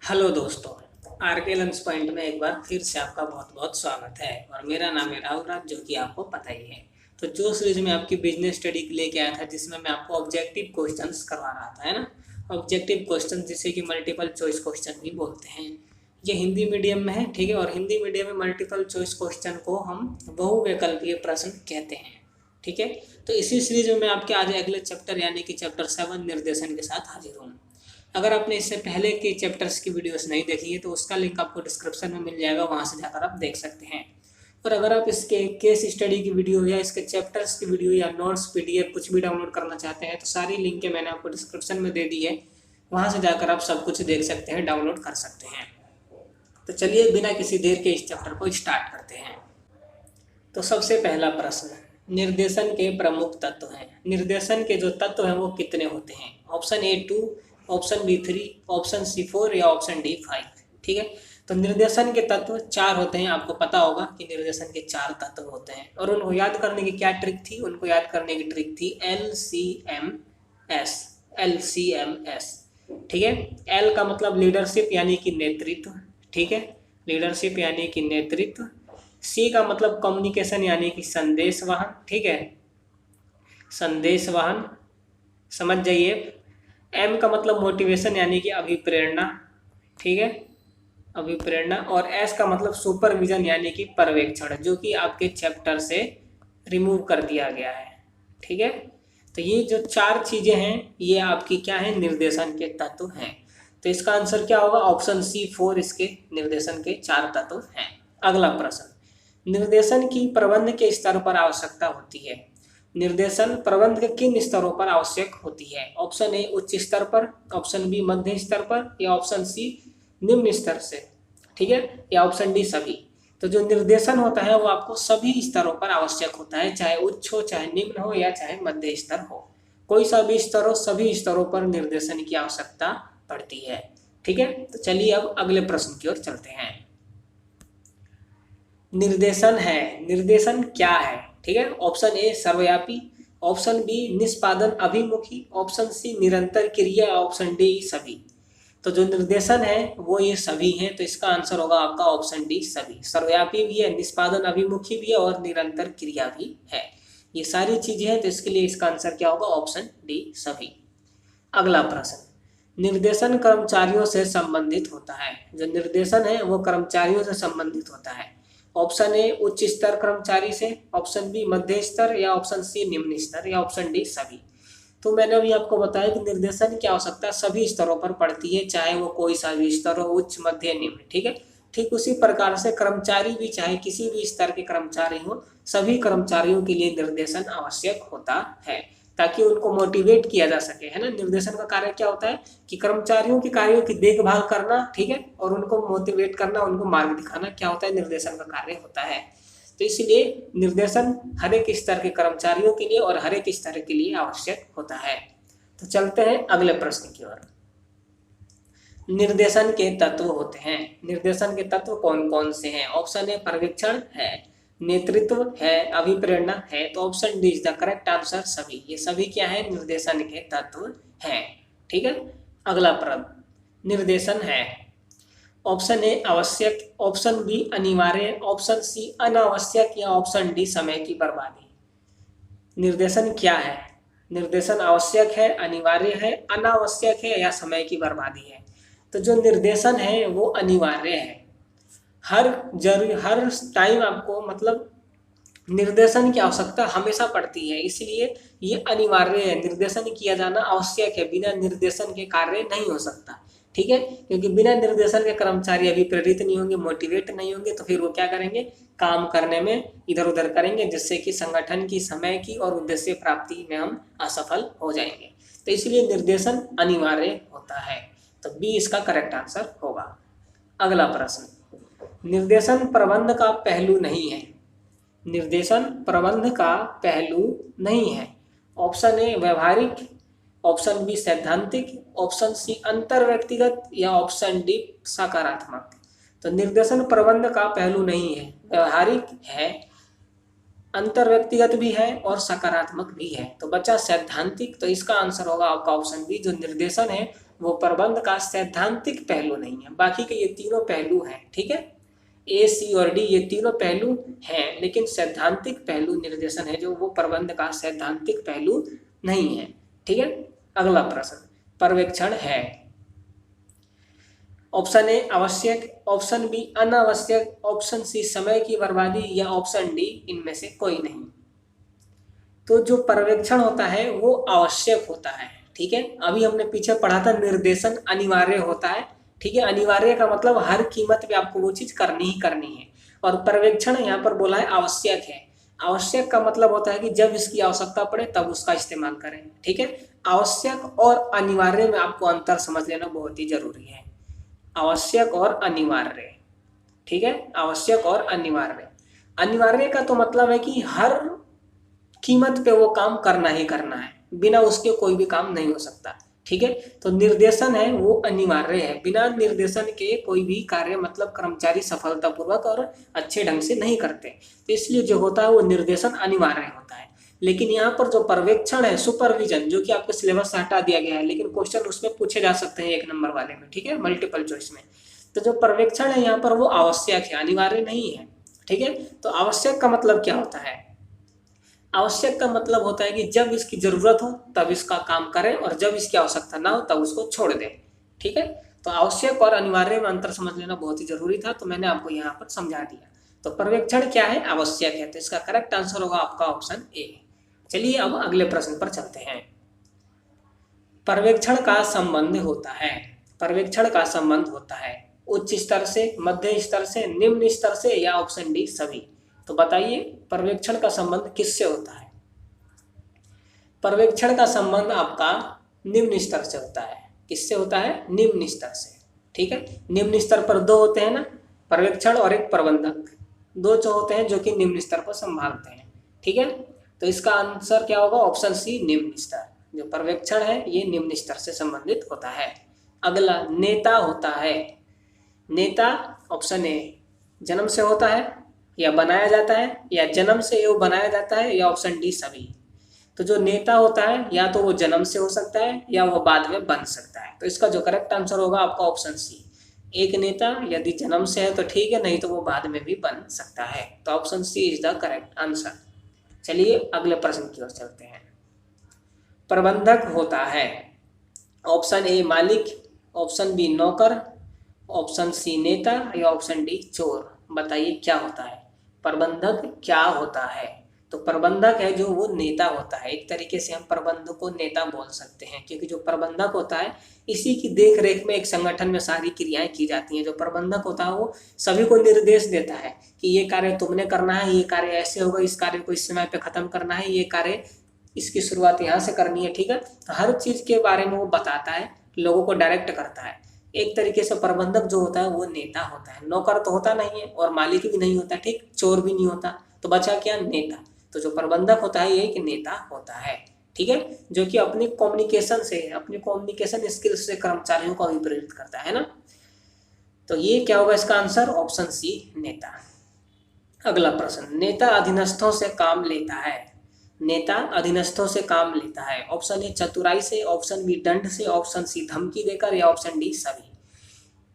Hello दोस्तों। Are के lunch point में एक बार फिर से आपका बहुत बहुत स्वागत है और मेरा नाम है राहुल राज, जो कि आपको पता ही है। तो जो सीरीज में आपकी बिजनेस स्टडी के लेके आया था, जिसमें मैं आपको ऑब्जेक्टिव क्वेश्चंस करवा रहा था, है ना। ऑब्जेक्टिव क्वेश्चन जिसे कि मल्टीपल चॉइस क्वेश्चन भी बोलते हैं। ये हिंदी मीडियम में है, ठीक है। और हिंदी मीडियम में मल्टीपल चॉइस क्वेश्चन को हम बहुविकल्पीय प्रश्न कहते हैं, ठीक है। तो इसी सीरीज में मैं आपके आज अगले चैप्टर यानी कि चैप्टर 7 निर्देशन के साथ हाजिर हूँ। अगर आपने इससे पहले के चैप्टर्स की वीडियोस नहीं देखी है तो उसका लिंक आपको डिस्क्रिप्शन में मिल जाएगा, वहाँ से जाकर आप देख सकते हैं। और अगर आप इसके केस स्टडी की वीडियो या इसके चैप्टर्स की वीडियो या नोट्स पीडीएफ कुछ भी डाउनलोड करना चाहते हैं तो सारी लिंकें मैंने आपको डिस्क्रिप्शन में दे दी है, वहाँ से जाकर आप सब कुछ देख सकते हैं, डाउनलोड कर सकते हैं। तो चलिए बिना किसी देर के इस चैप्टर को स्टार्ट करते हैं। तो सबसे पहला प्रश्न, निर्देशन के प्रमुख तत्व हैं। निर्देशन के जो तत्व हैं वो कितने होते हैं? Option A 2, option B 3, option C 4 या ऑप्शन डी 5, ठीक है। तो निर्देशन के तत्व 4 होते हैं। आपको पता होगा कि निर्देशन के 4 तत्व होते हैं और उनको याद करने की क्या ट्रिक थी? उनको याद करने की ट्रिक थी LCMS। LCMS, ठीक है। एल का मतलब लीडरशिप यानी कि नेतृत्व, ठीक है। लीडरशिप यानी कि नेतृत्व। सी का मतलब कम्युनिकेशन यानी कि संदेश वाहन, ठीक है, संदेश वाहन, समझ जाइए। एम का मतलब मोटिवेशन यानी कि अभिप्रेरणा, ठीक है, अभिप्रेरणा। और एस का मतलब सुपरविजन यानी कि पर्यवेक्षण, जो कि आपके चैप्टर से रिमूव कर दिया गया है, ठीक है। तो ये जो 4 चीजें हैं ये आपकी क्या है? निर्देशन के तत्व हैं। तो इसका आंसर क्या होगा? ऑप्शन सी 4 इसके निर्देशन के 4 तत्व हैं। अगला प्रश्न, निर्देशन की प्रबंध के स्तर पर आवश्यकता होती है। निर्देशन प्रबंध के किन स्तरों पर आवश्यक होती है? ऑप्शन ए उच्च स्तर पर, ऑप्शन बी मध्य स्तर पर, या ऑप्शन सी निम्न स्तर से, ठीक है, या ऑप्शन डी सभी। तो जो निर्देशन होता है वो आपको सभी स्तरों पर आवश्यक होता है, चाहे उच्च हो, चाहे निम्न हो, या चाहे मध्य स्तर हो। कोई सा भी स्तर हो, सभी स्तरों पर निर्देशन की आवश्यकता पड़ती है, ठीक है। तो चलिए अब अगले प्रश्न की ओर चलते हैं। निर्देशन है, निर्देशन क्या है? ठीक है। ऑप्शन ए सर्वव्यापी, ऑप्शन बी निष्पादन अभिमुखी, ऑप्शन सी निरंतर क्रिया, ऑप्शन डी सभी। तो जो निर्देशन है वो ये सभी हैं, तो इसका आंसर होगा आपका ऑप्शन डी सभी। सर्वव्यापी भी है, निष्पादन अभिमुखी भी है और निरंतर क्रिया भी है। ये सारी चीजें हैं, तो इसके लिए इसका आंसर क्या होगा? ऑप्शन डी सभी। अगला प्रश्न, निर्देशन कर्मचारियों से संबंधित होता है। जो निर्देशन है वो कर्मचारियों से संबंधित होता है। ऑप्शन ए उच्च स्तर कर्मचारी से, ऑप्शन बी मध्य स्तर, या ऑप्शन सी निम्न स्तर, या ऑप्शन डी सभी। तो मैंने अभी आपको बताया कि निर्देशन की आवश्यकता सभी स्तरों पर पड़ती है, चाहे वो कोई सा भी स्तर हो, उच्च मध्य निम्न, ठीक है। ठीक उसी प्रकार से कर्मचारी भी, चाहे किसी भी स्तर के कर्मचारी हो, सभी कर्मचारियों के लिए निर्देशन आवश्यक होता है, ताकि उनको मोटिवेट किया जा सके, है ना। निर्देशन का कार्य क्या होता है कि कर्मचारियों के कार्यों की देखभाल करना, ठीक है, और उनको मोटिवेट करना, उनको मार्ग दिखाना, क्या होता है? निर्देशन का कार्य होता है। तो इसलिए निर्देशन हर एक स्तर के कर्मचारियों के लिए और हर एक स्तर के लिए आवश्यक होता है। तो चलते हैं अगले प्रश्न की ओर। निर्देशन के तत्व होते हैं। निर्देशन के तत्व कौन कौन से हैं? ऑप्शन ए पर्यवेक्षण है, नेतृत्व है, अभिप्रेरणा है, तो option D is the correct answer सभी। ये सभी क्या है? निर्देशन के तत्व हैं, ठीक है। अगला प्रश्न, निर्देशन है। ऑप्शन ए आवश्यक, ऑप्शन बी अनिवार्य, ऑप्शन सी अनावश्यक, या ऑप्शन डी समय की बर्बादी। निर्देशन क्या है? निर्देशन आवश्यक है, अनिवार्य है, अनावश्यक है, या समय की बर्बादी है? तो जो निर्देशन है वो अनिवार्य है। हर टाइम आपको मतलब निर्देशन की आवश्यकता हमेशा पड़ती है, इसलिए ये अनिवार्य है। निर्देशन किया जाना आवश्यक है, बिना निर्देशन के कार्य नहीं हो सकता, ठीक है। क्योंकि बिना निर्देशन के कर्मचारी अभी प्रेरित नहीं होंगे, मोटिवेट नहीं होंगे, तो फिर वो क्या करेंगे? काम करने में इधर उधर करेंगे, जिससे कि संगठन की, समय की और उद्देश्य प्राप्ति में हम असफल हो जाएंगे। तो इसलिए निर्देशन अनिवार्य होता है। तो बी इसका करेक्ट आंसर होगा। अगला प्रश्न, निर्देशन प्रबंध का पहलू नहीं है। निर्देशन प्रबंध का पहलू नहीं है। ऑप्शन ए व्यवहारिक, ऑप्शन बी सैद्धांतिक, ऑप्शन सी अंतर व्यक्तिगत, या ऑप्शन डी सकारात्मक। तो निर्देशन प्रबंध का पहलू नहीं है, व्यवहारिक है, अंतर व्यक्तिगत भी है और सकारात्मक भी है। तो बचा सैद्धांतिक, तो इसका आंसर होगा आपका ऑप्शन बी। जो निर्देशन है वो प्रबंध का सैद्धांतिक पहलू नहीं है। बाकी के ये तीनों पहलू हैं, ठीक है, ए, सी और डी ये तीनों पहलू हैं, लेकिन सैद्धांतिक पहलू निर्देशन है जो वो प्रबंध का सैद्धांतिक पहलू नहीं है, ठीक है। अगला प्रश्न, पर्यवेक्षण है। ऑप्शन ए आवश्यक, ऑप्शन बी अनावश्यक, ऑप्शन सी समय की बर्बादी, या ऑप्शन डी इनमें से कोई नहीं। तो जो पर्यवेक्षण होता है वो आवश्यक होता है, ठीक है। अभी हमने पीछे पढ़ा था निर्देशन अनिवार्य होता है, ठीक है। अनिवार्य का मतलब हर कीमत पे आपको वो चीज करनी ही करनी है, और पर्यवेक्षण यहाँ पर बोला है आवश्यक है। आवश्यक का मतलब होता है कि जब इसकी आवश्यकता पड़े तब उसका इस्तेमाल करें, ठीक है। आवश्यक और अनिवार्य में आपको अंतर समझ लेना बहुत ही जरूरी है। आवश्यक और अनिवार्य, ठीक है, आवश्यक और अनिवार्य। अनिवार्य का तो मतलब है कि हर कीमत पे वो काम करना ही करना है, बिना उसके कोई भी काम नहीं हो सकता, ठीक है। तो निर्देशन है वो अनिवार्य है, बिना निर्देशन के कोई भी कार्य मतलब कर्मचारी सफलतापूर्वक और अच्छे ढंग से नहीं करते, तो इसलिए जो होता है वो निर्देशन अनिवार्य होता है। लेकिन यहाँ पर जो पर्यवेक्षण है, सुपरविजन, जो कि आपके सिलेबस से हटा दिया गया है, लेकिन क्वेश्चन उसमें पूछे जा सकते हैं 1 नंबर वाले में, ठीक है, मल्टीपल चॉइस में। तो जो पर्यवेक्षण है यहाँ पर वो आवश्यक है, अनिवार्य नहीं है, ठीक है। तो आवश्यक का मतलब क्या होता है? आवश्यक का मतलब होता है कि जब इसकी जरूरत हो तब इसका काम करें, और जब इसकी आवश्यकता ना हो तब उसको छोड़ दें, ठीक है। तो आवश्यक और अनिवार्य में अंतर समझ लेना बहुत ही जरूरी था, तो मैंने आपको यहाँ पर समझा दिया। तो पर्यवेक्षण क्या है? आवश्यक है, तो इसका करेक्ट आंसर होगा आपका ऑप्शन ए। चलिए अब अगले प्रश्न पर चलते हैं। पर्यवेक्षण का संबंध होता है, पर्यवेक्षण का संबंध होता है उच्च स्तर से, मध्य स्तर से, निम्न स्तर से, या ऑप्शन डी सभी। तो बताइए पर्यवेक्षण का संबंध किससे होता है? पर्यवेक्षण का संबंध आपका निम्न स्तर से होता है। किससे होता है? निम्न स्तर से, ठीक है। निम्न स्तर पर 2 होते हैं ना, पर्यवेक्षण और एक प्रबंधक, 2 जो होते हैं जो कि निम्न स्तर को संभालते हैं, ठीक है। तो इसका आंसर क्या होगा? ऑप्शन सी, निम्न स्तर। जो पर्यवेक्षण है ये निम्न स्तर से संबंधित होता है। अगला, नेता होता है। नेता ऑप्शन ए जन्म से होता है, या बनाया जाता है, या जन्म से वो बनाया जाता है, या ऑप्शन डी सभी। तो जो नेता होता है या तो वो जन्म से हो सकता है या वो बाद में बन सकता है। तो इसका जो करेक्ट आंसर होगा आपका ऑप्शन सी। एक नेता यदि जन्म से है तो ठीक है, नहीं तो वो बाद में भी बन सकता है। तो option C is the correct answer. चलिए अगले प्रश्न की ओर चलते हैं। प्रबंधक होता है। ऑप्शन ए मालिक, ऑप्शन बी नौकर, ऑप्शन सी नेता, या ऑप्शन डी चोर। बताइए क्या होता है? प्रबंधक क्या होता है? तो प्रबंधक है जो वो नेता होता है। एक तरीके से हम प्रबंधक को नेता बोल सकते हैं, क्योंकि जो प्रबंधक होता है इसी की देख रेख में एक संगठन में सारी क्रियाएं की जाती हैं। जो प्रबंधक होता है वो सभी को निर्देश देता है कि ये कार्य तुमने करना है, ये कार्य ऐसे होगा, इस कार्य को इस समय पे खत्म करना है, ये कार्य इसकी शुरुआत यहाँ से करनी है, ठीक है। तो हर चीज के बारे में वो बताता है, लोगों को डायरेक्ट करता है। एक तरीके से प्रबंधक जो होता है वो नेता होता है। नौकर तो होता नहीं है और मालिक भी नहीं होता, ठीक, चोर भी नहीं होता, तो बचा क्या? नेता। तो जो प्रबंधक होता है ये एक नेता होता है, ठीक है, जो कि अपनी कम्युनिकेशन से, अपनी कम्युनिकेशन स्किल्स से कर्मचारियों को अभिप्रेरित करता है ना। तो ये क्या होगा इसका आंसर? ऑप्शन सी, नेता। अगला प्रश्न, नेता अधीनस्थों से काम लेता है। नेता अधीनस्थों से काम लेता है। ऑप्शन ए चतुराई से, ऑप्शन बी दंड से, ऑप्शन सी धमकी देकर, या ऑप्शन डी सभी।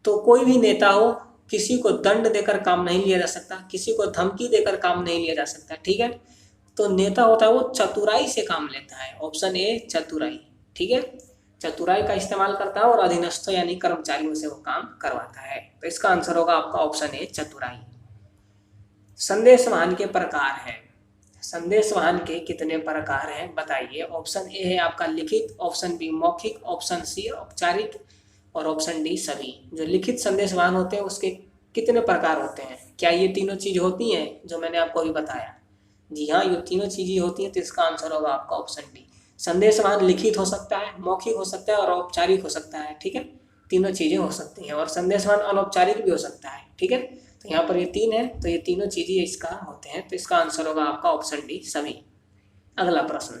तो कोई भी नेता हो, किसी को दंड देकर काम नहीं लिया जा सकता, किसी को धमकी देकर काम नहीं लिया जा सकता, ठीक है। तो नेता होता है वो चतुराई से काम लेता है। ऑप्शन ए चतुराई, ठीक है, चतुराई का इस्तेमाल करता है और अधीनस्थों यानी कर्मचारियों से वो काम करवाता है। तो इसका आंसर होगा आपका ऑप्शन ए चतुराई। संदेश वाहन के प्रकार हैं। संदेश वाहन के कितने प्रकार हैं बताइए? ऑप्शन ए है आपका लिखित, ऑप्शन बी मौखिक, ऑप्शन सी औपचारिक, और ऑप्शन डी सभी। जो लिखित संदेश वाहन होते हैं उसके कितने प्रकार होते हैं? क्या ये तीनों चीज होती हैं जो मैंने आपको अभी बताया? जी हाँ, ये तीनों चीजें होती हैं, तो इसका आंसर होगा आपका ऑप्शन डी। संदेश वाहन लिखित हो सकता है, मौखिक हो सकता है और औपचारिक हो सकता है, ठीक है, तीनों चीजें हो सकती हैं। और संदेश वाहन अनौपचारिक भी हो सकता है, ठीक है। तो यहाँ पर ये 3 है, तो ये तीनों चीजें इसका होते हैं, तो इसका आंसर होगा आपका ऑप्शन डी सभी। अगला प्रश्न,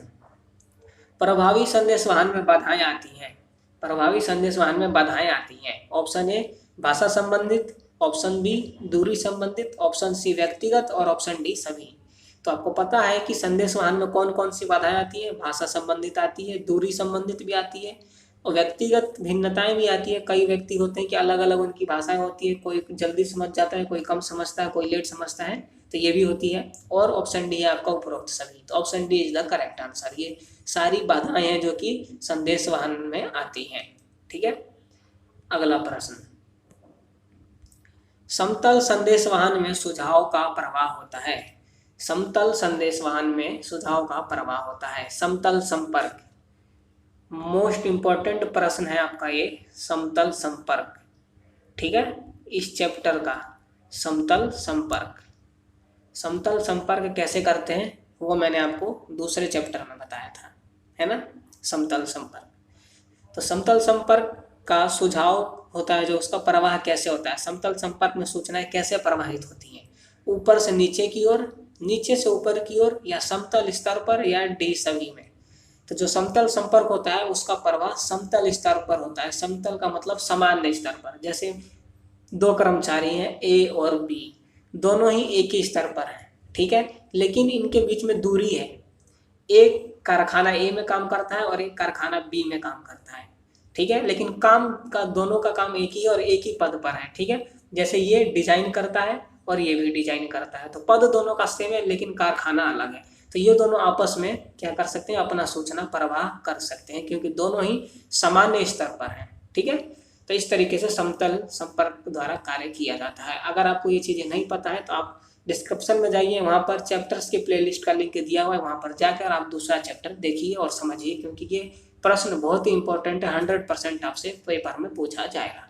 प्रभावी संदेश वाहन में बाधाएं आती हैं। प्रभावी संदेश वाहन में बाधाएं आती हैं। ऑप्शन ए भाषा संबंधित, ऑप्शन बी दूरी संबंधित, ऑप्शन सी व्यक्तिगत, और ऑप्शन डी सभी। तो आपको पता है कि संदेश वाहन में कौन कौन सी बाधाएं आती है? भाषा संबंधित आती है, दूरी संबंधित भी आती है, और व्यक्तिगत भिन्नताएं भी आती है। कई व्यक्ति होते हैं कि अलग अलग उनकी भाषाएं होती है, कोई जल्दी समझ जाता है, कोई कम समझता है, कोई लेट समझता है, तो ये भी होती है। और ऑप्शन डी है आपका उपरोक्त सभी, तो option D is the correct answer. ये सारी बाधाएं हैं जो कि संदेश वाहन में आती हैं। ठीक है, अगला प्रश्न, समतल संदेश वाहन में सुझाव का प्रवाह होता है। समतल संदेश वाहन में सुझाव का प्रवाह होता है। समतल संपर्क, मोस्ट इंपॉर्टेंट प्रश्न है आपका ये, समतल संपर्क। ठीक है, इस चैप्टर का समतल संपर्क। समतल संपर्क कैसे करते हैं वो मैंने आपको दूसरे चैप्टर में बताया था, है ना, समतल संपर्क। तो समतल संपर्क का सुझाव होता है जो उसका प्रवाह कैसे होता है। समतल संपर्क में सूचनाएं कैसे प्रवाहित होती हैं, ऊपर से नीचे की ओर, नीचे से ऊपर की ओर, या समतल स्तर पर, या डी सभी में। तो जो समतल संपर्क होता है उसका प्रवाह समतल स्तर पर होता है। समतल का मतलब सामान्य स्तर पर। जैसे दो कर्मचारी हैं ए और बी, दोनों ही एक ही स्तर पर हैं, ठीक है, लेकिन इनके बीच में दूरी है। एक कारखाना ए में काम करता है और एक कारखाना बी में काम करता है, ठीक है, लेकिन काम का दोनों का काम एक ही और एक ही पद पर है। ठीक है, जैसे ये डिजाइन करता है और ये भी डिजाइन करता है, तो पद दोनों का सेम है लेकिन कारखाना अलग है। तो ये दोनों आपस में क्या कर सकते हैं, अपना सूचना प्रवाह कर सकते हैं, क्योंकि दोनों ही सामान्य स्तर पर हैं। ठीक है, तो इस तरीके से समतल संपर्क द्वारा कार्य किया जाता है। अगर आपको ये चीज़ें नहीं पता है तो आप डिस्क्रिप्शन में जाइए, वहाँ पर चैप्टर्स के प्लेलिस्ट का लिंक दिया हुआ है, वहाँ पर जाकर आप दूसरा चैप्टर देखिए और समझिए, क्योंकि ये प्रश्न बहुत ही इंपॉर्टेंट है। 100% आपसे पेपर में पूछा जाएगा।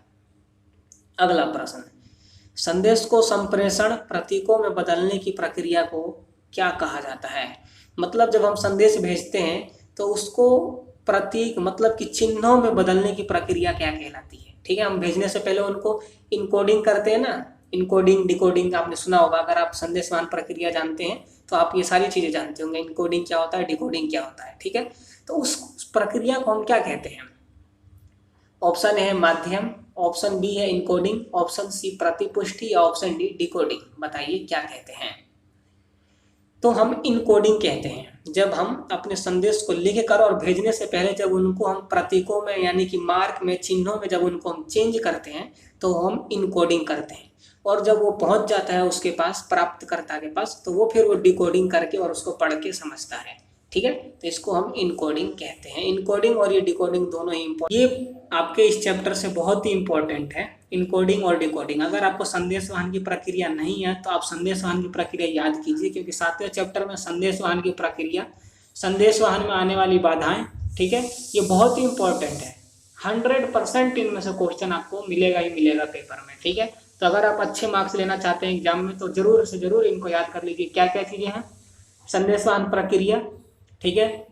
अगला प्रश्न, संदेश को संप्रेषण प्रतीकों में बदलने की प्रक्रिया को क्या कहा जाता है। मतलब जब हम संदेश भेजते हैं तो उसको प्रतीक मतलब कि चिन्हों में बदलने की प्रक्रिया क्या कहलाती है। ठीक है, हम भेजने से पहले उनको इनकोडिंग करते हैं ना, इनकोडिंग डिकोडिंग आपने सुना होगा। अगर आप संदेशवाहन प्रक्रिया जानते हैं तो आप ये सारी चीज़ें जानते होंगे, इनकोडिंग क्या होता है, डिकोडिंग क्या होता है। ठीक है, तो उस प्रक्रिया को हम क्या कहते हैं। ऑप्शन है माध्यम, ऑप्शन बी है इनकोडिंग, ऑप्शन सी प्रतिपुष्टि, या ऑप्शन डी डिकोडिंग। बताइए क्या कहते हैं। तो हम इनकोडिंग कहते हैं जब हम अपने संदेश को लिख कर और भेजने से पहले जब उनको हम प्रतीकों में यानी कि मार्क में, चिन्हों में जब उनको हम चेंज करते हैं तो हम इनकोडिंग करते हैं। और जब वो पहुंच जाता है उसके पास, प्राप्तकर्ता के पास, तो वो फिर वो डिकोडिंग करके और उसको पढ़ के समझता है। ठीक है, तो इसको हम इनकोडिंग कहते हैं। इनकोडिंग और ये डिकोडिंग दोनों ही ये आपके इस चैप्टर से बहुत ही इंपॉर्टेंट है, इनकोडिंग और डिकोडिंग। अगर आपको संदेशवाहन की प्रक्रिया नहीं है तो आप संदेशवाहन की प्रक्रिया याद कीजिए, क्योंकि 7वें चैप्टर में संदेशवाहन की प्रक्रिया, संदेशवाहन में आने वाली बाधाएं, ठीक है, ये बहुत ही इंपॉर्टेंट है। 100% इनमें से क्वेश्चन आपको मिलेगा ही मिलेगा पेपर में। ठीक है, तो अगर आप अच्छे मार्क्स लेना चाहते हैं एग्जाम में तो जरूर से जरूर इनको याद कर लीजिए। क्या क्या चीज़ें हैं, संदेशवाहन प्रक्रिया, ठीक है,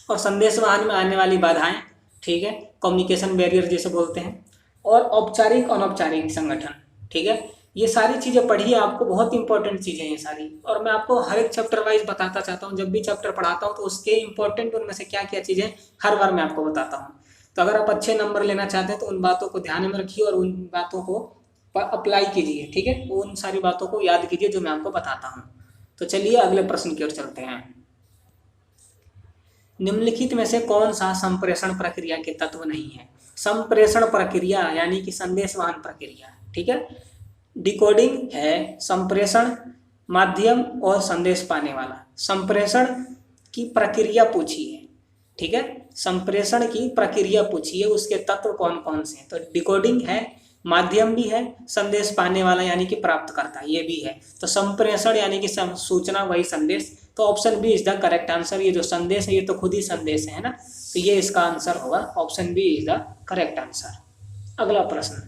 और संदेशवाहन में आने वाली बाधाएं, ठीक है, कम्युनिकेशन बैरियर जिसे बोलते हैं, और औपचारिक अनौपचारिक संगठन। ठीक है, ये सारी चीज़ें पढ़िए, आपको बहुत इंपॉर्टेंट चीज़ें हैं ये सारी। और मैं आपको हर एक चैप्टर वाइज बताता चाहता हूँ, जब भी चैप्टर पढ़ाता हूँ तो उसके इंपॉर्टेंट उनमें से क्या क्या चीज़ें हर बार मैं आपको बताता हूँ। तो अगर आप अच्छे नंबर लेना चाहते हैं तो उन बातों को ध्यान में रखिए और उन बातों को अप्लाई कीजिए। ठीक है, उन सारी बातों को याद कीजिए जो मैं आपको बताता हूँ। तो चलिए अगले प्रश्न की ओर चलते हैं। निम्नलिखित में से कौन सा संप्रेषण प्रक्रिया के तत्व नहीं है। संप्रेषण प्रक्रिया यानी कि संदेशवाहन प्रक्रिया, ठीक है, डिकोडिंग है, संप्रेषण, माध्यम और संदेश पाने वाला। संप्रेषण की प्रक्रिया पूछी है, ठीक है, संप्रेषण की प्रक्रिया पूछी है, उसके तत्व कौन कौन से हैं। तो डिकोडिंग है, माध्यम भी है, संदेश पाने वाला यानी कि प्राप्तकर्ता ये भी है। तो संप्रेषण यानी कि सूचना वही संदेश। तो option B is the correct answer. ये जो संदेश है ये तो खुद ही संदेश है ना, तो ये इसका आंसर होगा, option B is the correct answer. अगला प्रश्न,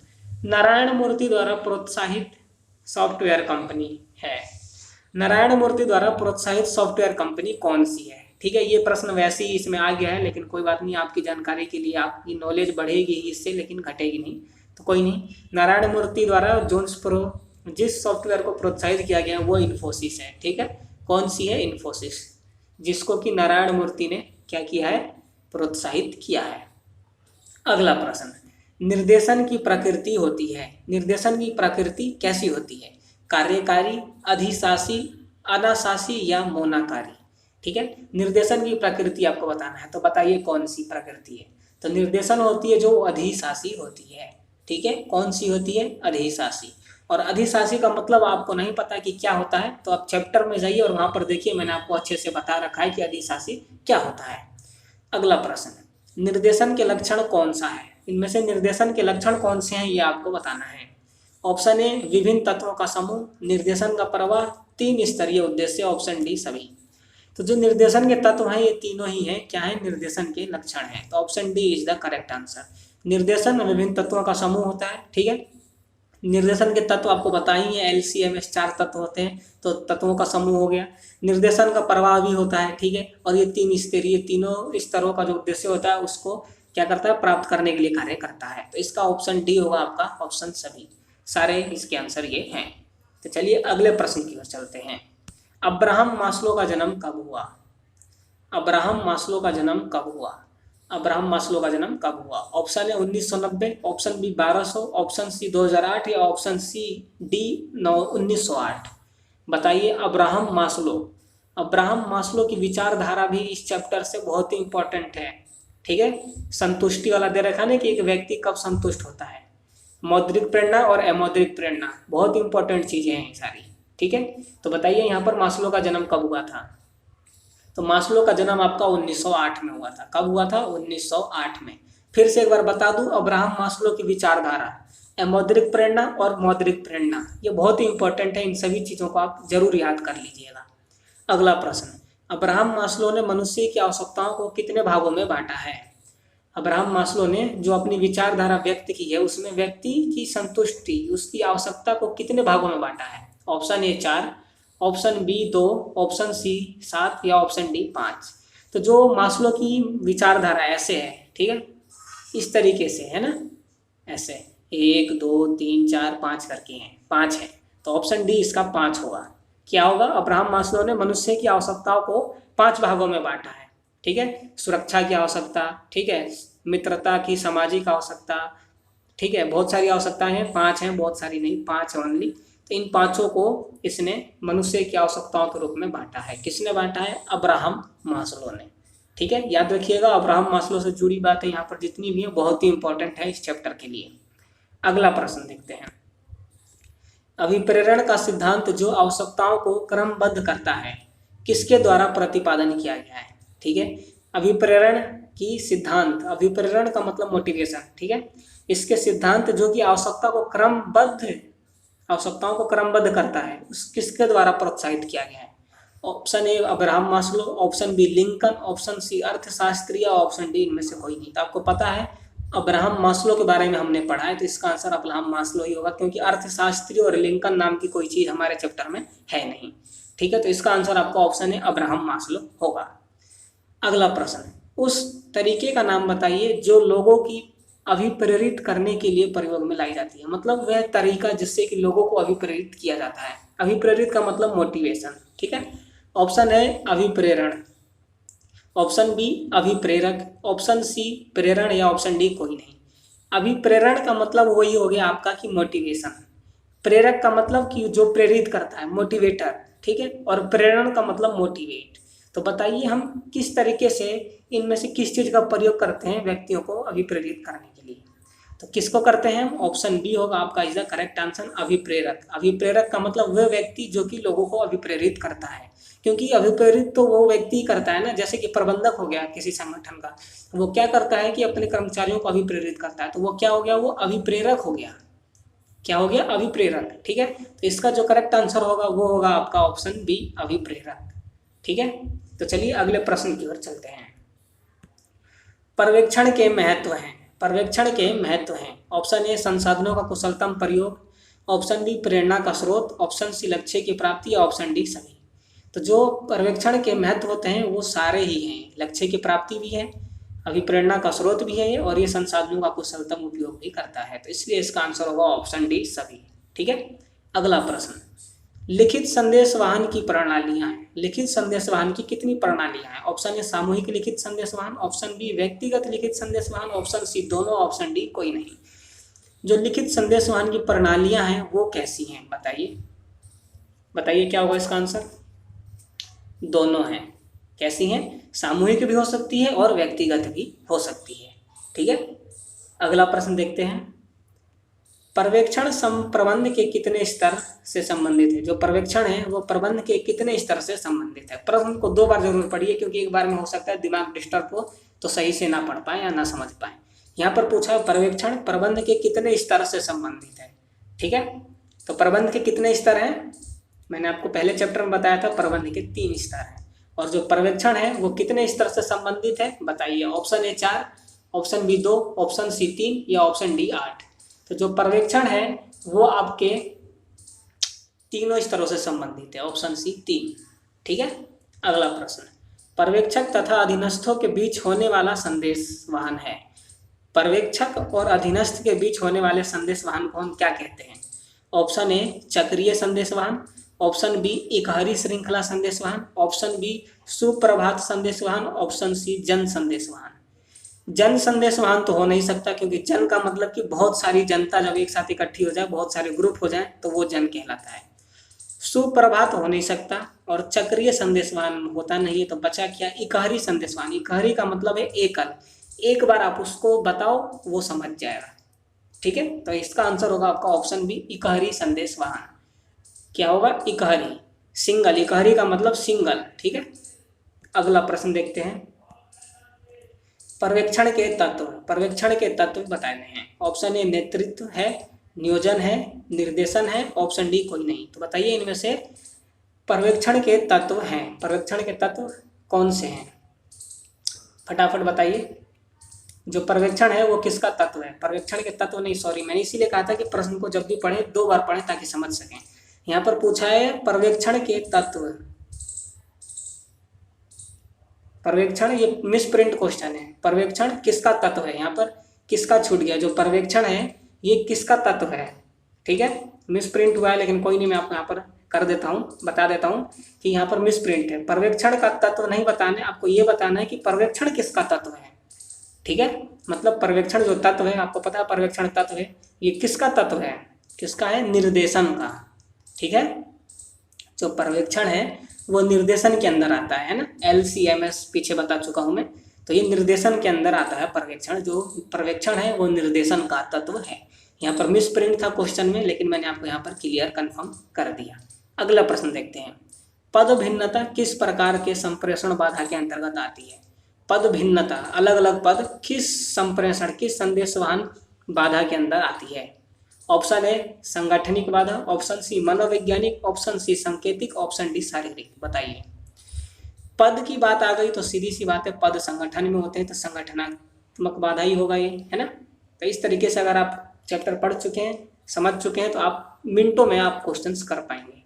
नारायण मूर्ति द्वारा प्रोत्साहित सॉफ्टवेयर कंपनी है। नारायण मूर्ति द्वारा प्रोत्साहित सॉफ्टवेयर कंपनी कौन सी है। ठीक है, ये प्रश्न वैसे ही इसमें आ गया है, लेकिन कोई बात नहीं, आपकी जानकारी के लिए, आपकी नॉलेज बढ़ेगी इससे, लेकिन घटेगी नहीं, तो कोई नहीं। नारायण मूर्ति द्वारा जिस सॉफ्टवेयर को प्रोत्साहित किया गया वो इन्फोसिस है। ठीक है, कौन सी है, इन्फोसिस, जिसको कि नारायण मूर्ति ने क्या किया है, प्रोत्साहित किया है। अगला प्रश्न, निर्देशन की प्रकृति होती है। निर्देशन की प्रकृति कैसी होती है, कार्यकारी, अधिशासी, अनाशासी या मोनाकारी। ठीक है, निर्देशन की प्रकृति आपको बताना है, तो बताइए कौन सी प्रकृति है। तो निर्देशन होती है जो अधिशासी होती है, ठीक है। कौन सी होती है? अधिशासी। और अधिशासी का मतलब आपको नहीं पता कि क्या होता है, तो आप चैप्टर में जाइए और वहां पर देखिए, मैंने आपको अच्छे से बता रखा है कि अधिशासी क्या होता है। अगला प्रश्न, निर्देशन के लक्षण कौन सा है? इनमें से निर्देशन के लक्षण कौन से हैं ये आपको बताना है। ऑप्शन ए विभिन्न तत्वों का समूह, निर्देशन का प्रवाह, तीन स्तरीय उद्देश्य, ऑप्शन डी सभी। तो जो निर्देशन के तत्व हैं ये तीनों ही हैं, क्या है? निर्देशन के लक्षण हैं। तो option D is the correct answer. निर्देशन विभिन्न तत्वों का समूह होता है, ठीक है। निर्देशन के तत्व आपको बताएंगे, LCMS 4 तत्व होते हैं, तो तत्वों का समूह हो गया। निर्देशन का प्रवाह भी होता है, ठीक है। और ये तीन स्तरीय, तीनों स्तरों का जो उद्देश्य होता है उसको क्या करता है? प्राप्त करने के लिए कार्य करता है। तो इसका ऑप्शन डी होगा आपका, ऑप्शन सभी। सारे इसके आंसर ये हैं। तो चलिए अगले प्रश्न की ओर चलते हैं। अब्राहम मास्लो का जन्म कब हुआ? अब्राहम मास्लो का जन्म कब हुआ? अब्राहम मास्लो का जन्म कब हुआ? ऑप्शन है 1990, ऑप्शन बी 1200, ऑप्शन सी 2008 या ऑप्शन सी डी 1908। बताइए अब्राहम मास्लो। अब्राहम मास्लो की विचारधारा भी इस चैप्टर से बहुत ही इंपॉर्टेंट है, ठीक है। संतुष्टि वाला दे रखा है कि एक व्यक्ति कब संतुष्ट होता है। मौद्रिक प्रेरणा और अमौद्रिक प्रेरणा बहुत इंपॉर्टेंट चीजें हैं सारी, ठीक है। तो बताइए यहाँ पर मास्लो का जन्म कब हुआ था? तो मास्लो का जन्म आपका 1908 में हुआ था। कब हुआ था? 1908 में। फिर से एक बार बता दूं, अब्राहम मास्लो की विचारधारा, अमौद्रिक प्रेरणा और मौद्रिक प्रेरणा, ये बहुत ही इंपॉर्टेंट है। इन सभी चीज़ों को आप जरूर याद कर लीजिएगा। अगला प्रश्न, अब्राहम मास्लो ने मनुष्य की आवश्यकताओं को कितने भागों में बांटा है? अब्राहम मास्लो ने जो अपनी विचारधारा व्यक्त की है उसमें व्यक्ति की संतुष्टि, उसकी आवश्यकता को कितने भागों में बांटा है? Option A 4, option B 2, option C 7 या ऑप्शन डी 5। तो जो मास्लो की विचारधारा ऐसे है, ठीक है, इस तरीके से है ना, ऐसे 1 2 3 4 5 करके हैं, 5 है। तो ऑप्शन डी इसका 5 होगा। क्या होगा? अब्राहम मास्लो ने मनुष्य की आवश्यकताओं को 5 भागों में बांटा है, ठीक है। सुरक्षा की आवश्यकता, ठीक है, मित्रता की, सामाजिक आवश्यकता, ठीक है, बहुत सारी आवश्यकताएं हैं, 5 हैं, बहुत सारी नहीं, 5 ओनली। तो इन 5 को इसने मनुष्य की आवश्यकताओं के रूप में बांटा है। किसने बांटा है? अब्राहम मास्लो ने, ठीक है। याद रखिएगा, अब्राहम मास्लो से जुड़ी बातें यहाँ पर जितनी भी हैं बहुत ही इंपॉर्टेंट है इस चैप्टर के लिए। अगला प्रश्न देखते हैं। अभिप्रेरण का सिद्धांत जो आवश्यकताओं को क्रमबद्ध करता है, किसके द्वारा प्रतिपादन किया गया है? ठीक है, अभिप्रेरण की सिद्धांत, अभिप्रेरण का मतलब मोटिवेशन, ठीक है। इसके सिद्धांत जो कि आवश्यकताओं को क्रमबद्ध करता है, उस किसके द्वारा प्रोत्साहित किया गया है? Option A Abraham Maslow, option B Lincoln, option C अर्थशास्त्री, ऑप्शन डी इनमें से कोई नहीं। तो आपको पता है अब्राहम मास्लो के बारे में हमने पढ़ा है, तो इसका आंसर अब्राहम मास्लो ही होगा, क्योंकि अर्थशास्त्री और लिंकन नाम की कोई चीज हमारे चैप्टर में है नहीं, ठीक है। तो इसका आंसर आपका ऑप्शन है अब्राहम मास्लो होगा। अगला प्रश्न, उस तरीके का नाम बताइए जो लोगों की अभिप्रेरित करने के लिए प्रयोग में लाई जाती है। मतलब वह तरीका जिससे कि लोगों को अभिप्रेरित किया जाता है। अभिप्रेरित का मतलब मोटिवेशन, ठीक है। ऑप्शन है अभिप्रेरण, ऑप्शन बी अभिप्रेरक, ऑप्शन सी प्रेरण या ऑप्शन डी कोई नहीं। अभिप्रेरण का मतलब वही हो गया आपका कि मोटिवेशन, प्रेरक का मतलब कि जो प्रेरित करता है, मोटिवेटर, ठीक है, और प्रेरण का मतलब मोटिवेट। तो बताइए हम किस तरीके से इनमें से किस चीज का प्रयोग करते हैं व्यक्तियों को अभिप्रेरित करने के लिए? तो किसको करते हैं हम? ऑप्शन बी होगा आपका इज द करेक्ट आंसर, अभिप्रेरक। अभिप्रेरक का मतलब वह व्यक्ति जो कि लोगों को अभिप्रेरित करता है, क्योंकि अभिप्रेरित तो वो व्यक्ति करता है ना, जैसे कि प्रबंधक हो गया किसी संगठन का, वो क्या करता है कि अपने कर्मचारियों को अभिप्रेरित करता है, तो वो क्या हो गया? वो अभिप्रेरक हो गया। क्या हो गया? अभिप्रेरक, ठीक है। तो इसका जो करेक्ट आंसर होगा वो होगा आपका ऑप्शन बी अभिप्रेरक, ठीक है। तो चलिए अगले प्रश्न की ओर चलते हैं। पर्यवेक्षण के महत्व हैं, पर्यवेक्षण के महत्व हैं। ऑप्शन ए संसाधनों का कुशलतम प्रयोग, ऑप्शन बी प्रेरणा का स्रोत, ऑप्शन सी लक्ष्य की प्राप्ति, ऑप्शन डी सभी। तो जो पर्यवेक्षण के महत्व होते हैं वो सारे ही हैं, लक्ष्य की प्राप्ति भी है, अभिप्रेरणा का स्रोत भी है और ये संसाधनों का कुशलतम उपयोग भी करता है। तो इसलिए इसका आंसर होगा ऑप्शन डी सभी, ठीक है। अगला प्रश्न, लिखित संदेश वाहन की प्रणालियां हैं। लिखित संदेश वाहन की कितनी प्रणालियां हैं? ऑप्शन ए सामूहिक लिखित संदेश वाहन, ऑप्शन बी व्यक्तिगत लिखित संदेश वाहन, ऑप्शन सी दोनों, ऑप्शन डी कोई नहीं। जो लिखित संदेश वाहन की प्रणालियां हैं वो कैसी हैं? बताइए, बताइए क्या होगा इसका आंसर? दोनों हैं। कैसी हैं? सामूहिक भी हो सकती है और व्यक्तिगत भी हो सकती है, ठीक है। अगला प्रश्न देखते हैं, पर्यवेक्षण प्रबंध के कितने स्तर से संबंधित है। जो पर्यवेक्षण है वो प्रबंध के कितने स्तर से संबंधित है। प्रश्न को 2 बार जरूर पढ़िए, क्योंकि एक बार में हो सकता है दिमाग डिस्टर्ब हो तो सही से ना पढ़ पाए या ना समझ पाए। यहाँ पर पूछा है पर्यवेक्षण प्रबंध के कितने स्तर से संबंधित है। ठीक है, तो प्रबंध के कितने स्तर हैं, मैंने आपको पहले चैप्टर में बताया था प्रबंध के 3 स्तर हैं। और जो पर्यवेक्षण है वो कितने स्तर से संबंधित है बताइए। Option A 4, option B 2, option C 3 या ऑप्शन डी 8। तो जो पर्यवेक्षण है वो आपके तीनों स्तरों से संबंधित है, ऑप्शन सी 3। ठीक है। अगला प्रश्न, पर्यवेक्षक तथा अधीनस्थों के बीच होने वाला संदेश वाहन है। पर्यवेक्षक और अधीनस्थ के बीच होने वाले संदेश वाहन को हम क्या कहते हैं। ऑप्शन ए चक्रीय संदेश वाहन, ऑप्शन बी इकहरी श्रृंखला संदेश वाहन, ऑप्शन बी सुप्रभात संदेश वाहन, ऑप्शन सी जन संदेश वाहन। जन संदेश वाहन तो हो नहीं सकता, क्योंकि जन का मतलब कि बहुत सारी जनता जब एक साथ इकट्ठी हो जाए, बहुत सारे ग्रुप हो जाए तो वो जन कहलाता है। सुप्रभात हो नहीं सकता और चक्रीय संदेश वाहन होता नहीं है, तो बचा क्या इकहरी संदेश वाहन। इकहरी का मतलब है एकल, एक बार आप उसको बताओ वो समझ जाएगा। ठीक है, तो इसका आंसर होगा आपका ऑप्शन बी इकहरी संदेश वाहन। क्या होगा इकहरी, सिंगल, इकहरी का मतलब सिंगल। ठीक है। अगला प्रश्न देखते हैं, पर्यवेक्षण के तत्व, पर्यवेक्षण के तत्व बताने हैं। ऑप्शन ए नेतृत्व है, नियोजन है, निर्देशन है, ऑप्शन डी कोई नहीं। तो बताइए इनमें से पर्यवेक्षण के तत्व हैं, पर्यवेक्षण के तत्व कौन से हैं, फटाफट बताइए। जो पर्यवेक्षण है वो किसका तत्व है। पर्यवेक्षण के तत्व नहीं, सॉरी, मैंने इसीलिए कहा था कि प्रश्न को जब भी पढ़ें 2 बार पढ़ें ताकि समझ सकें। यहाँ पर पूछा है पर्यवेक्षण के तत्व, पर्यवेक्षण, ये मिस प्रिंट क्वेश्चन है। पर्यवेक्षण किसका तत्व है, यहाँ पर किसका छूट गया। जो पर्यवेक्षण है ये किसका तत्व है। ठीक है, मिस प्रिंट हुआ है, लेकिन कोई नहीं, मैं आपको यहाँ पर कर देता हूँ, बता देता हूँ कि यहाँ पर मिस प्रिंट है। पर्यवेक्षण का तत्व नहीं बताना है आपको, ये बताना है कि पर्यवेक्षण किसका तत्व है। ठीक है, मतलब पर्यवेक्षण जो तत्व है, आपको पता है पर्यवेक्षण तत्व है ये किसका तत्व है, किसका है, निर्देशन का। ठीक है, जो पर्यवेक्षण है वो निर्देशन के अंदर आता है ना, LCMS पीछे बता चुका हूं मैं। तो ये निर्देशन के अंदर आता है पर्यवेक्षण, जो पर्यवेक्षण है वो निर्देशन का तत्व है। यहाँ पर मिस प्रिंट था क्वेश्चन में, लेकिन मैंने आपको यहाँ पर क्लियर कंफर्म कर दिया। अगला प्रश्न देखते हैं, पद भिन्नता किस प्रकार के संप्रेषण बाधा के अंतर्गत आती है। पद भिन्नता, अलग अलग पद किस संप्रेषण, किस संदेशवाहन बाधा के अंदर आती है। ऑप्शन ए संगठनिक बाधा, ऑप्शन सी मनोवैज्ञानिक, ऑप्शन सी सांकेतिक, ऑप्शन डी शारीरिक। बताइए। पद की बात आ गई तो सीधी सी बात है, पद संगठन में होते हैं तो संगठनात्मक बाधा ही होगा ये, है ना। तो इस तरीके से अगर आप चैप्टर पढ़ चुके हैं, समझ चुके हैं, तो आप मिनटों में आप क्वेश्चंस कर पाएंगे।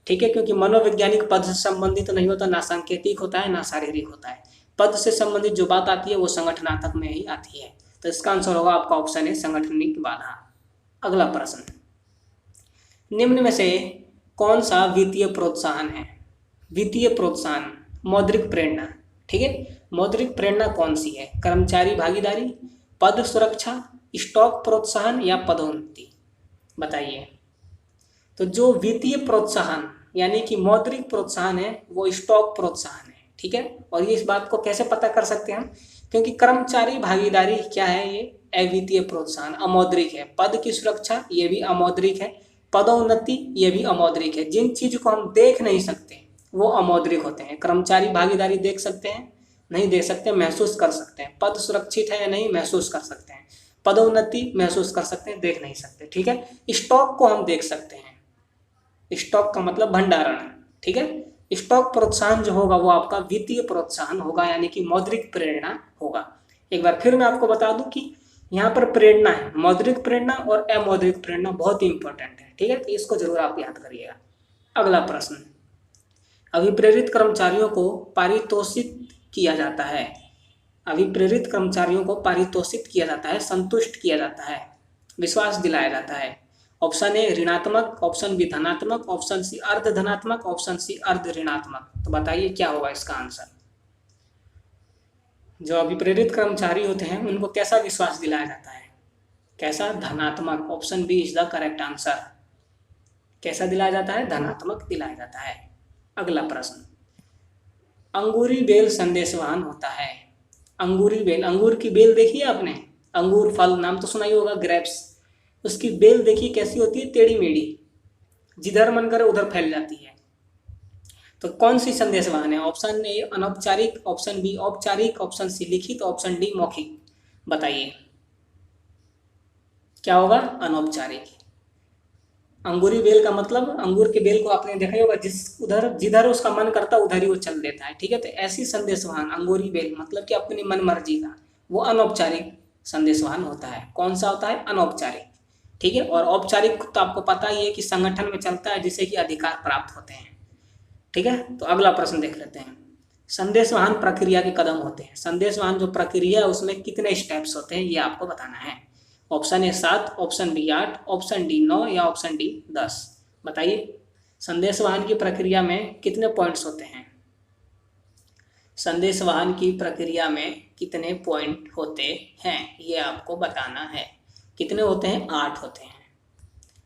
ठीक है, क्योंकि मनोवैज्ञानिक पद से संबंधित नहीं होता, ना सांकेतिक होता है ना शारीरिक होता है। पद से संबंधित जो बात आती है वो संगठनात्मक में ही आती है। तो इसका आंसर होगा आपका ऑप्शन है संगठनिक बाधा। अगला प्रश्न, निम्न में से कौन सा वित्तीय प्रोत्साहन है। वित्तीय प्रोत्साहन, मौद्रिक प्रेरणा। ठीक है, मौद्रिक प्रेरणा कौन सी है, कर्मचारी भागीदारी, पद सुरक्षा, स्टॉक प्रोत्साहन या पदोन्नति। बताइए। तो जो वित्तीय प्रोत्साहन यानी कि मौद्रिक प्रोत्साहन है वो स्टॉक प्रोत्साहन है। ठीक है, और ये इस बात को कैसे पता कर सकते हैं हम, क्योंकि कर्मचारी भागीदारी क्या है, ये अवित्तीय प्रोत्साहन, अमौद्रिक है। पद की सुरक्षा ये भी अमौद्रिक है, पदोन्नति ये भी अमौद्रिक है। जिन चीज को हम देख नहीं सकते वो अमौद्रिक होते हैं। कर्मचारी भागीदारी देख सकते हैं, नहीं देख सकते, महसूस कर सकते हैं। पद सुरक्षित है या नहीं, महसूस कर सकते हैं। पदोन्नति महसूस कर सकते हैं, देख नहीं सकते। ठीक है, स्टॉक को हम देख सकते हैं, स्टॉक का मतलब भंडारण। ठीक है, स्टॉक प्रोत्साहन जो होगा वो आपका वित्तीय प्रोत्साहन होगा, यानी कि मौद्रिक प्रेरणा होगा। एक बार फिर मैं आपको बता दूं कि यहाँ पर प्रेरणा है, मौद्रिक प्रेरणा और अमौद्रिक प्रेरणा बहुत ही इंपॉर्टेंट है। ठीक है, तो इसको जरूर आप याद करिएगा। अगला प्रश्न, अभिप्रेरित कर्मचारियों को पारितोषित किया जाता है। अभिप्रेरित कर्मचारियों को पारितोषित किया जाता है, संतुष्ट किया जाता है, विश्वास दिलाया जाता है। ऑप्शन ए ऋणात्मक, ऑप्शन बी धनात्मक, ऑप्शन सी अर्ध धनात्मक, ऑप्शन सी अर्ध ऋणात्मक। तो बताइए क्या होगा इसका आंसर। जो अभिप्रेरित कर्मचारी होते हैं उनको कैसा विश्वास दिलाया जाता है, कैसा, धनात्मक। Option B is the correct answer. कैसा दिलाया जाता है, धनात्मक दिलाया जाता है। अगला प्रश्न, अंगूरी बेल संदेशवाहन होता है। अंगूरी बेल, अंगूर की बेल देखी है आपने, अंगूर फल नाम तो सुना ही होगा, ग्रेप्स। उसकी बेल देखिए कैसी होती है, टेढ़ी मेढ़ी, जिधर मन करे उधर फैल जाती है। तो कौन सी संदेश वाहन है? ऑप्शन ए अनौपचारिक, ऑप्शन बी औपचारिक, ऑप्शन सी लिखित, ऑप्शन डी मौखिक। बताइए क्या होगा? अनौपचारिक। अंगूरी बेल का मतलब, अंगूर के बेल को आपने देखा ही होगा, जिधर उसका मन करता उधर ही वो चल देता है, ठीक है। तो ऐसी संदेश वाहन अंगूरी बेल मतलब कि अपनी मन मर्जी का, वो अनौपचारिक संदेश वाहन होता है। कौन सा होता है? अनौपचारिक, ठीक है। और औपचारिक तो आपको पता ही है कि संगठन में चलता है जिसे कि अधिकार प्राप्त होते हैं, ठीक है। तो अगला प्रश्न देख लेते हैं। संदेश वाहन प्रक्रिया के कदम होते हैं। संदेश वाहन जो प्रक्रिया है उसमें कितने स्टेप्स होते हैं ये आपको बताना है। Option A 7, option B 8, option D 9 या ऑप्शन डी 10। बताइए संदेश वाहन की प्रक्रिया में कितने पॉइंट्स होते हैं? संदेश वाहन की प्रक्रिया में कितने पॉइंट होते हैं ये आपको बताना है। कितने होते हैं? 8 होते हैं।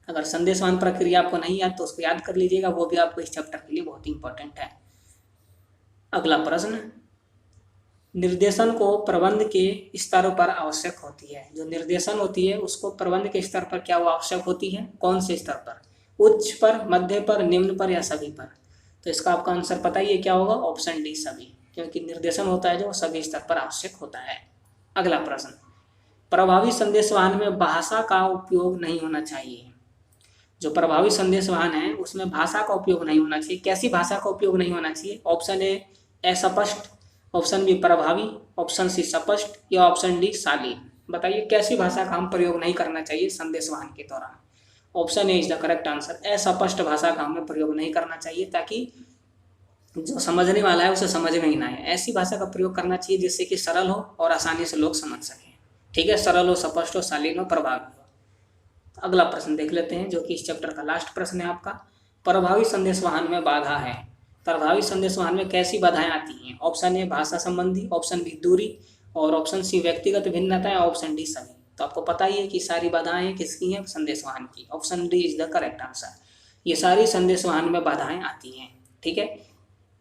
अगर संदेश वाहन प्रक्रिया आपको नहीं याद तो उसको याद कर लीजिएगा, वो भी आपको इस चैप्टर के लिए बहुत इंपॉर्टेंट है। अगला प्रश्न, निर्देशन को प्रबंध के स्तरों पर आवश्यक होती है। जो निर्देशन होती है उसको प्रबंध के स्तर पर क्या वो आवश्यक होती है? कौन से स्तर पर? उच्च पर, मध्य पर, निम्न पर या सभी पर? तो इसका आपका आंसर पता ही है क्या होगा? ऑप्शन डी सभी, क्योंकि निर्देशन होता है जो सभी स्तर पर आवश्यक होता है। अगला प्रश्न, प्रभावी संदेश वाहन में भाषा का उपयोग नहीं होना चाहिए। जो प्रभावी संदेश वाहन है उसमें भाषा का उपयोग नहीं होना चाहिए। कैसी भाषा का उपयोग नहीं होना चाहिए? ऑप्शन ए अस्पष्ट, ऑप्शन बी प्रभावी, ऑप्शन सी स्पष्ट या ऑप्शन डी शालीन। बताइए कैसी भाषा का हम प्रयोग नहीं करना चाहिए संदेश वाहन के दौरान? Option A is the correct answer. अस्पष्ट भाषा का हमें प्रयोग नहीं करना चाहिए ताकि जो समझने वाला है उसे समझ में ही ना आए। ऐसी भाषा का प्रयोग करना चाहिए जिससे कि सरल हो और आसानी से लोग समझ सकें, ठीक है। सरल हो, स्पष्ट हो, शालीन हो, प्रभावी हो। अगला प्रश्न देख लेते हैं जो कि इस चैप्टर का लास्ट प्रश्न है आपका। प्रभावी संदेश वाहन में बाधा है। प्रभावी संदेश वाहन में कैसी बाधाएं आती हैं? ऑप्शन ए भाषा संबंधी, ऑप्शन बी दूरी और ऑप्शन सी व्यक्तिगत भिन्नताएं, ऑप्शन डी सभी। तो आपको पता ही है कि सारी बाधाएं किसकी हैं? संदेश वाहन की। Option D is the correct answer. ये सारी संदेश वाहन में बाधाएं आती हैं, ठीक है।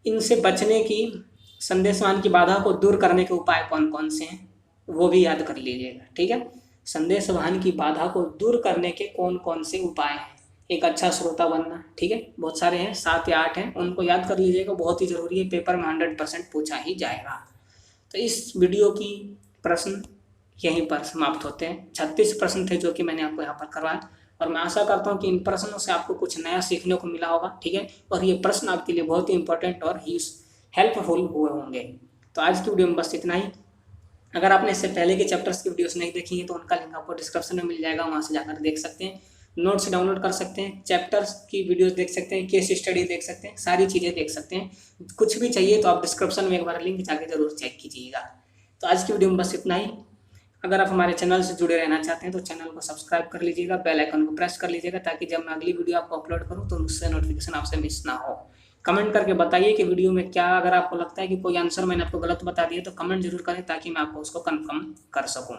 इनसे बचने की, संदेश वाहन की बाधा को दूर करने के उपाय कौन कौन से हैं वो भी याद कर लीजिएगा, ठीक है। संदेश वाहन की बाधा को दूर करने के कौन कौन से उपाय हैं? एक अच्छा श्रोता बनना, ठीक है। बहुत सारे हैं, 7 या 8 हैं, उनको याद कर लीजिएगा, बहुत ही जरूरी है, पेपर में 100% पूछा ही जाएगा। तो इस वीडियो की प्रश्न यहीं पर समाप्त होते हैं। 36 प्रश्न थे जो कि मैंने आपको यहाँ पर करवाया और मैं आशा करता हूँ कि इन प्रश्नों से आपको कुछ नया सीखने को मिला होगा, ठीक है। और ये प्रश्न आपके लिए बहुत ही इंपॉर्टेंट और हेल्पफुल हुए होंगे। तो आज की वीडियो में बस इतना ही। अगर आपने इससे पहले के चैप्टर्स की वीडियोस नहीं देखी हैं तो उनका लिंक आपको डिस्क्रिप्शन में मिल जाएगा, वहाँ से जाकर देख सकते हैं। नोट्स डाउनलोड कर सकते हैं, चैप्टर्स की वीडियोस देख सकते हैं, केस स्टडी देख सकते हैं, सारी चीज़ें देख सकते हैं। कुछ भी चाहिए तो आप डिस्क्रिप्शन में एक बार लिंक जाके जरूर चेक कीजिएगा। तो आज की वीडियो में बस इतना ही। अगर आप हमारे चैनल से जुड़े रहना चाहते हैं तो चैनल को सब्सक्राइब कर लीजिएगा, बेल आइकन को प्रेस कर लीजिएगा ताकि जब मैं अगली वीडियो आपको अपलोड करूँ तो उससे नोटिफिकेशन आपसे मिस ना हो। कमेंट करके बताइए कि वीडियो में क्या, अगर आपको लगता है कि कोई आंसर मैंने आपको गलत बता दिया तो कमेंट जरूर करें ताकि मैं आपको उसको कंफर्म कर सकूं।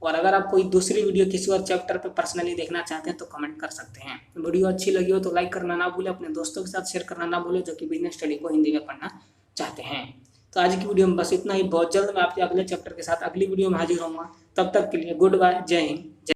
और अगर आप कोई दूसरी वीडियो किसी और चैप्टर पर पर्सनली देखना चाहते हैं तो कमेंट कर सकते हैं। वीडियो अच्छी लगी हो तो लाइक करना ना भूलें, अपने दोस्तों के साथ शेयर करना ना भूलें जो कि बिजनेस स्टडी को हिंदी में पढ़ना चाहते हैं। तो आज की वीडियो में बस इतना ही। बहुत जल्द मैं आपके अगले चैप्टर के साथ अगली वीडियो में हाजिर होऊंगा। तब तक के लिए गुड बाय, जय हिंद।